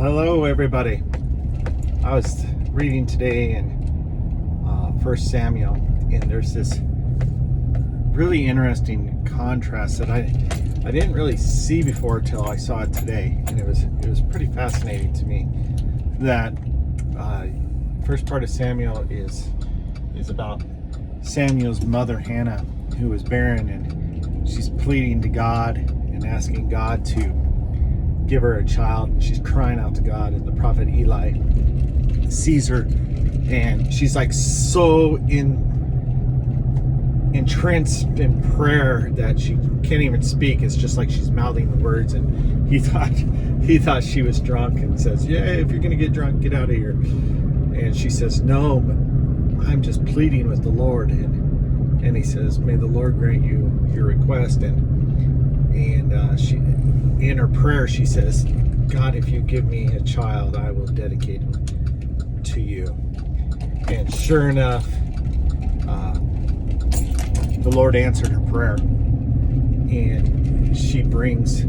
Hello, everybody. I was reading today in 1 Samuel, and there's this really interesting contrast that I didn't really see before till I saw it today, and it was pretty fascinating to me. That first part of Samuel is about Samuel's mother Hannah, who was barren, and she's pleading to God and asking God to give her a child, and she's crying out to God, and the prophet Eli sees her, and she's like so entranced in prayer that she can't even speak. It's just like she's mouthing the words, and he thought she was drunk, and says, "Yeah, if you're gonna get drunk, get out of here." And she says, "No, I'm just pleading with the Lord." And he says, "May the Lord grant you your request." And she, in her prayer, she says, "God, if you give me a child, I will dedicate him to you." And sure enough, the Lord answered her prayer, and she brings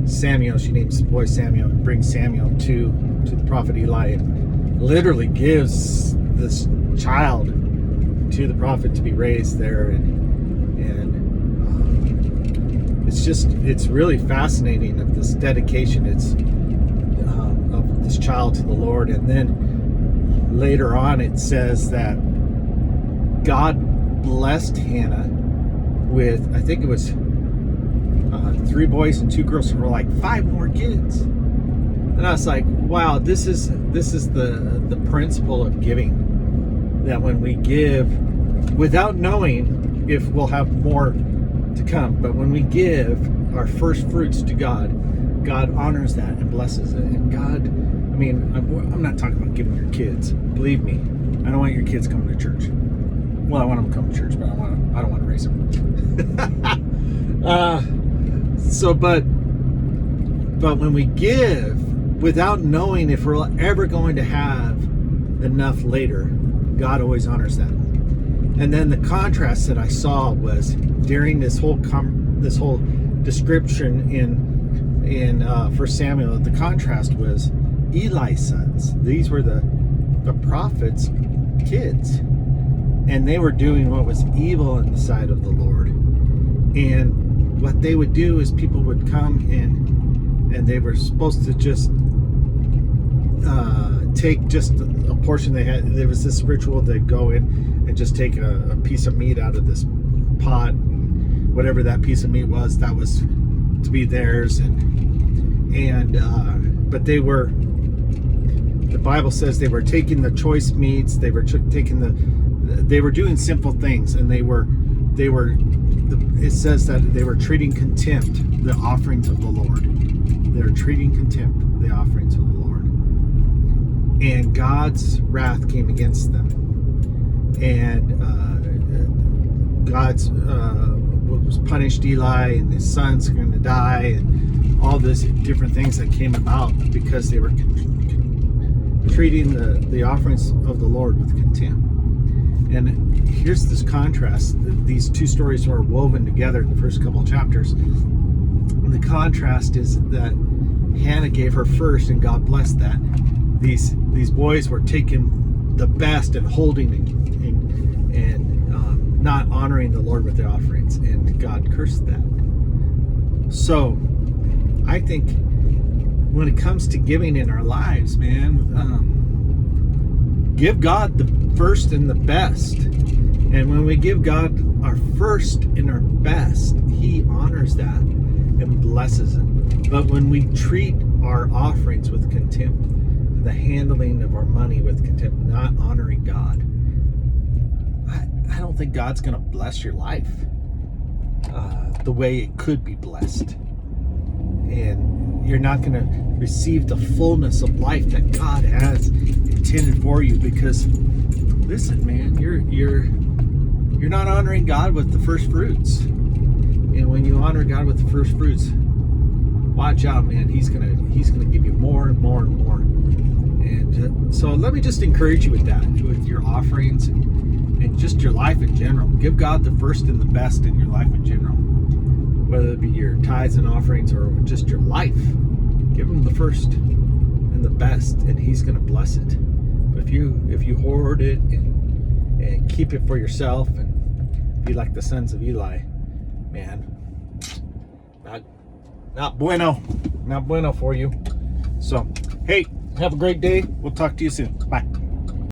Samuel. She names the boy Samuel, and brings Samuel to the prophet Eli, and literally gives this child to the prophet to be raised there. And it's really fascinating of this dedication. It's of this child to the Lord. And then later on it says that God blessed Hannah with, I think it was 3 boys and 2 girls, who were like 5 more kids. And I was like, wow, this is the principle of giving, that when we give without knowing if we'll have more to come, but when we give our first fruits to God, God honors that and blesses it. And God, I mean, I'm not talking about giving your kids. Believe me, I don't want your kids coming to church. Well, I want them to come to church, but I don't want to raise them. But when we give without knowing if we're ever going to have enough later, God always honors that. And then the contrast that I saw was during this whole description in 1 Samuel. The contrast was Eli's sons. These were the prophet's kids, and they were doing what was evil in the sight of the Lord. And what they would do is people would come and they were supposed to just take just a portion they had. There was this ritual. They'd go in and just take a piece of meat out of this pot, and whatever that piece of meat was, that was to be theirs. But they were, the Bible says, they were taking the choice meats. They were they were doing simple things, and it says that they were treating contempt the offerings of the Lord. They were treating contempt the offerings of the Lord. And God's wrath came against them. And God's was punished Eli, and his sons are going to die, and all these different things that came about because they were treating the offerings of the Lord with contempt. And here's this contrast. These 2 stories are woven together in the first couple of chapters. And the contrast is that Hannah gave her first, and God blessed that. These boys were taking the best and holding and not honoring the Lord with their offerings, and God cursed that. So I think when it comes to giving in our lives, man, give God the first and the best. And when we give God our first and our best, He honors that and blesses it. But when we treat our offerings with contempt, the handling of our money with contempt, not honoring God, I don't think God's going to bless your life the way it could be blessed. And you're not going to receive the fullness of life that God has intended for you, because, listen, man, you're not honoring God with the first fruits. And when you honor God with the first fruits, watch out, man. He's gonna give you more and more and more. And so let me just encourage you with that, with your offerings and just your life in general. Give God the first and the best in your life in general, whether it be your tithes and offerings or just your life. Give Him the first and in the best, and He's going to bless it. But if you hoard it and keep it for yourself and be like the sons of Eli, man, not bueno for you. So, hey, have a great day. We'll talk to you soon. Bye.